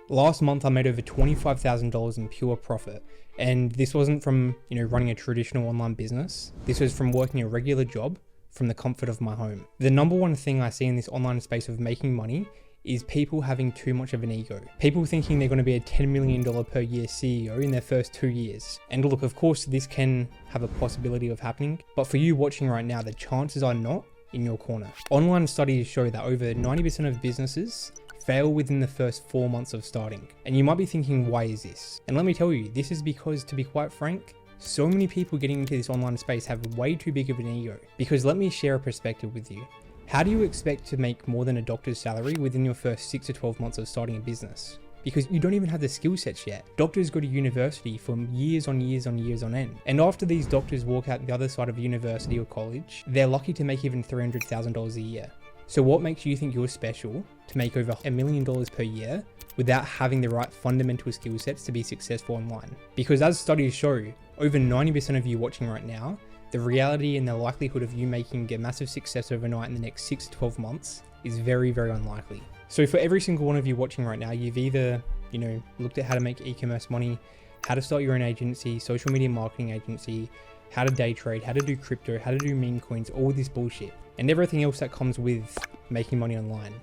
Last month, I made over $25,000 in pure profit. And this wasn't from, running a traditional online business. This was from working a regular job from the comfort of my home. The number one thing I see in this online space of making money is people having too much of an ego. People thinking they're going to be a $10 million per year CEO in their first 2 years. And look, of course, this can have a possibility of happening, but for you watching right now, the chances are not in your corner. Online studies show that over 90% of businesses fail within the first 4 months of starting. And you might be thinking, why is this? And let me tell you, this is because, to be quite frank, so many people getting into this online space have way too big of an ego. Because let me share a perspective with you. How do you expect to make more than a doctor's salary within your first 6 to 12 months of starting a business? Because you don't even have the skill sets yet. Doctors go to university for years on years on years on end. And after these doctors walk out the other side of university or college, they're lucky to make even $300,000 a year. So what makes you think you're special to make over $1 million per year without having the right fundamental skill sets to be successful online? Because as studies show, over 90% of you watching right now, the reality and the likelihood of you making a massive success overnight in the next 6 to 12 months is very, very unlikely. So for every single one of you watching right now, you've either, looked at how to make e-commerce money, how to start your own agency, social media marketing agency, how to day trade, how to do crypto, how to do meme coins, all this bullshit, and everything else that comes with making money online.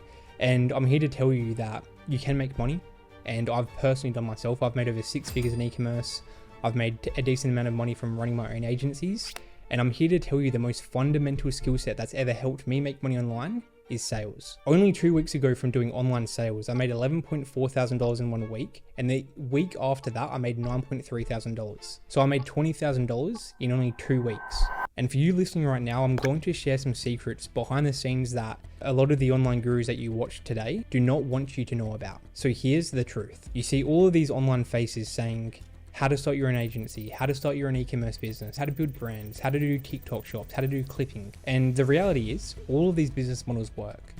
And I'm here to tell you that you can make money. And I've personally done myself. I've made over 6 figures in e-commerce. I've made a decent amount of money from running my own agencies. And I'm here to tell you the most fundamental skill set that's ever helped me make money online is sales. Only 2 weeks ago from doing online sales, I made $11.4 thousand in 1 week. And the week after that, I made $9.3 thousand. So I made $20,000 in only 2 weeks. And for you listening right now, I'm going to share some secrets behind the scenes that a lot of the online gurus that you watch today do not want you to know about. So here's the truth. You see all of these online faces saying, how to start your own agency, how to start your own e-commerce business, how to build brands, how to do TikTok shops, how to do clipping. And the reality is all of these business models work.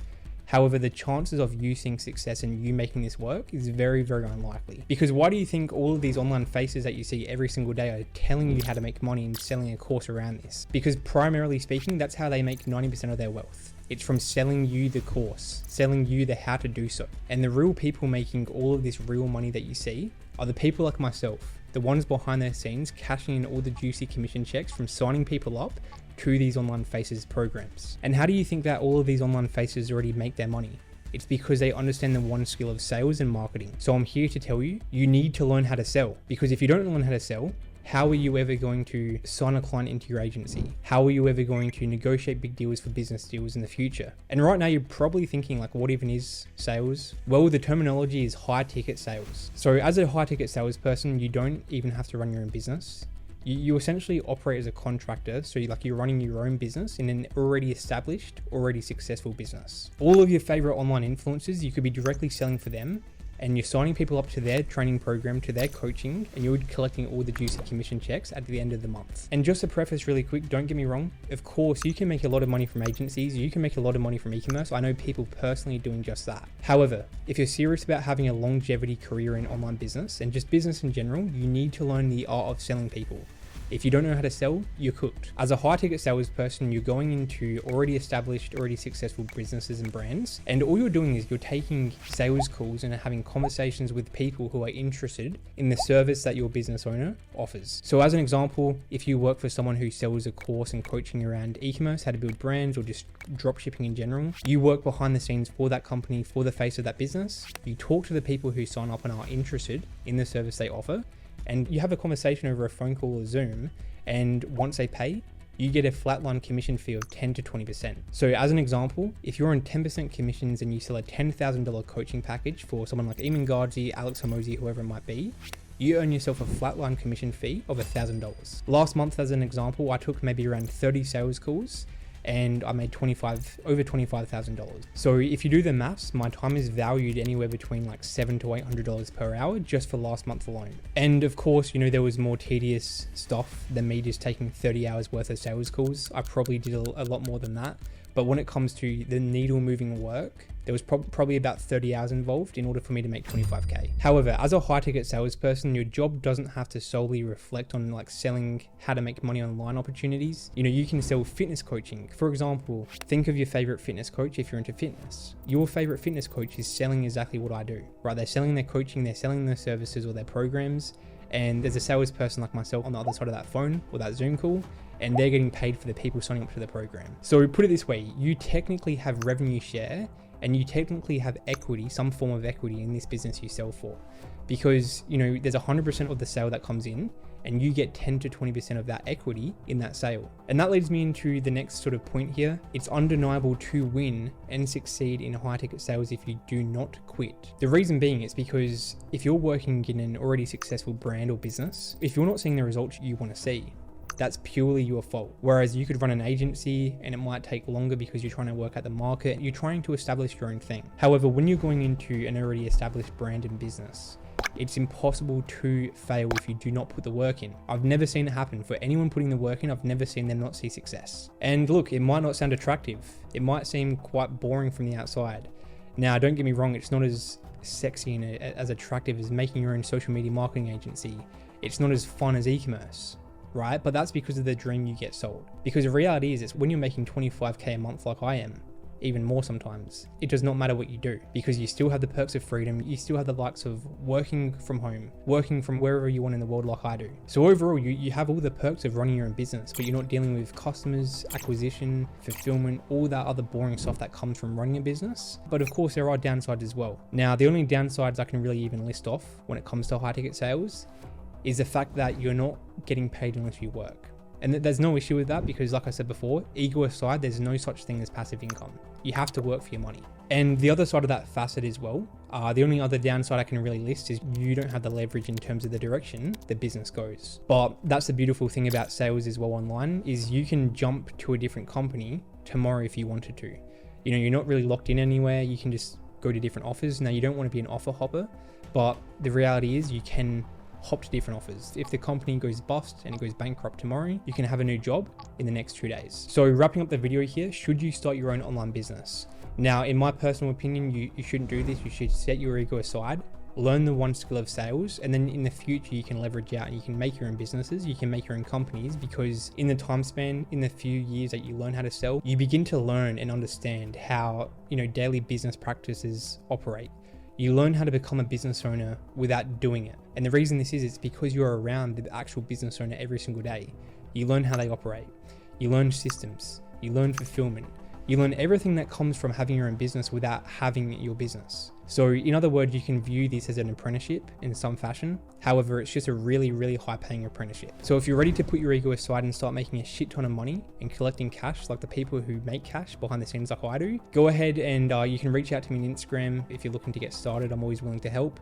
However, the chances of you seeing success and you making this work is very, very unlikely. Because why do you think all of these online faces that you see every single day are telling you how to make money and selling a course around this? Because primarily speaking, that's how they make 90% of their wealth. It's from selling you the course, selling you the how to do so. And the real people making all of this real money that you see are the people like myself, the ones behind the scenes cashing in all the juicy commission checks from signing people up to these online faces programs. And how do you think that all of these online faces already make their money? It's because they understand the one skill of sales and marketing. So I'm here to tell you, you need to learn how to sell. Because if you don't learn how to sell, how are you ever going to sign a client into your agency? How are you ever going to negotiate big deals for business deals in the future? And right now you're probably thinking like, what even is sales? Well, the terminology is high ticket sales. So as a high ticket salesperson, you don't even have to run your own business. You essentially operate as a contractor. So you're running your own business in an already established, already successful business. All of your favorite online influencers, you could be directly selling for them, and you're signing people up to their training program, to their coaching, and you're collecting all the juicy commission checks at the end of the month. And just to preface really quick, don't get me wrong, of course, you can make a lot of money from agencies, you can make a lot of money from e-commerce. I know people personally doing just that. However, if you're serious about having a longevity career in online business and just business in general, you need to learn the art of selling people. If you don't know how to sell, you're cooked. As a high ticket salesperson, you're going into already established, already successful businesses and brands. And all you're doing is you're taking sales calls and having conversations with people who are interested in the service that your business owner offers. So as an example, if you work for someone who sells a course and coaching around e-commerce, how to build brands, or just dropshipping in general, you work behind the scenes for that company, for the face of that business. You talk to the people who sign up and are interested in the service they offer. And you have a conversation over a phone call or Zoom, and once they pay, you get a flatline commission fee of 10 to 20%. So as an example, if you're on 10% commissions and you sell a $10,000 coaching package for someone like Eamon Gardzi, Alex Hormozi, whoever it might be, you earn yourself a flatline commission fee of $1,000. Last month, as an example, I took maybe around 30 sales calls and I made over $25,000. So if you do the maths, my time is valued anywhere between like $700 to $800 per hour just for last month alone. And of course, there was more tedious stuff than me just taking 30 hours worth of sales calls. I probably did a lot more than that. But when it comes to the needle moving work, there was probably about 30 hours involved in order for me to make 25K. However, as a high ticket salesperson, your job doesn't have to solely reflect on like selling how to make money online opportunities. You know, you can sell fitness coaching. For example, think of your favorite fitness coach if you're into fitness. Your favorite fitness coach is selling exactly what I do, right? They're selling their coaching, they're selling their services or their programs. And there's a salesperson like myself on the other side of that phone or that Zoom call, and they're getting paid for the people signing up to the program. So put it this way, you technically have revenue share and you technically have equity, some form of equity in this business you sell for, because you know there's 100% of the sale that comes in and you get 10 to 20% of that equity in that sale. And that leads me into the next sort of point here. It's undeniable to win and succeed in high ticket sales if you do not quit. The reason being is because if you're working in an already successful brand or business, if you're not seeing the results you want to see, that's purely your fault. Whereas you could run an agency and it might take longer because you're trying to work out the market, you're trying to establish your own thing. However, when you're going into an already established brand and business, it's impossible to fail if you do not put the work in. I've never seen it happen. For anyone putting the work in, I've never seen them not see success. And look, it might not sound attractive. It might seem quite boring from the outside. Now, don't get me wrong, it's not as sexy and as attractive as making your own social media marketing agency. It's not as fun as e-commerce, right? But that's because of the dream you get sold. Because the reality is, it's when you're making 25K a month like I am, even more sometimes, it does not matter what you do because you still have the perks of freedom. You still have the likes of working from home, working from wherever you want in the world like I do. So overall, you have all the perks of running your own business, but you're not dealing with customers, acquisition, fulfillment, all that other boring stuff that comes from running a business. But of course, there are downsides as well. Now, the only downsides I can really even list off when it comes to high ticket sales is the fact that you're not getting paid unless you work. And there's no issue with that because, like I said before, ego aside, there's no such thing as passive income. You have to work for your money. And the other side of that facet as well, the only other downside I can really list is you don't have the leverage in terms of the direction the business goes. But that's the beautiful thing about sales as well online, is you can jump to a different company tomorrow if you wanted to. You know, you're not really locked in anywhere. You can just go to different offers. Now, you don't want to be an offer hopper, but the reality is you can hop to different offers. If the company goes bust and it goes bankrupt tomorrow, you can have a new job in the next 2 days. So wrapping up the video here, should you start your own online business? Now, in my personal opinion, you shouldn't do this. You should set your ego aside, learn the one skill of sales, and then in the future, you can leverage out and you can make your own businesses, you can make your own companies, because in the time span, in the few years that you learn how to sell, you begin to learn and understand how, you know, daily business practices operate. You learn how to become a business owner without doing it. And the reason this is, it's because you're around the actual business owner every single day. You learn how they operate. You learn systems. You learn fulfillment. You learn everything that comes from having your own business without having your business. So in other words, you can view this as an apprenticeship in some fashion. However, it's just a really, really high paying apprenticeship. So if you're ready to put your ego aside and start making a shit ton of money and collecting cash like the people who make cash behind the scenes like I do, go ahead and you can reach out to me on Instagram if you're looking to get started. I'm always willing to help.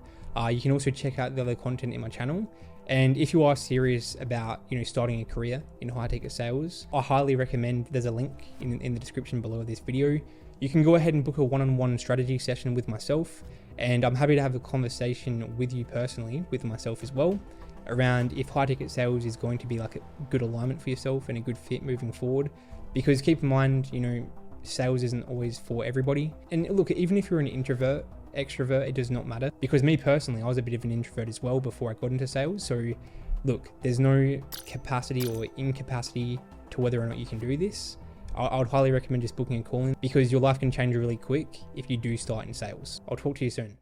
You can also check out the other content in my channel. And if you are serious about, you know, starting a career in high ticket sales, I highly recommend, there's a link in the description below this video. You can go ahead and book a one-on-one strategy session with myself. And I'm happy to have a conversation with you personally, with myself as well, around if high ticket sales is going to be like a good alignment for yourself and a good fit moving forward. Because keep in mind, you know, sales isn't always for everybody. And look, even if you're an introvert, extrovert, it does not matter, because me personally, I was a bit of an introvert as well before I got into sales. So look, there's no capacity or incapacity to whether or not you can do this. I would highly recommend just booking a call in, because your life can change really quick if you do start in sales. I'll talk to you soon.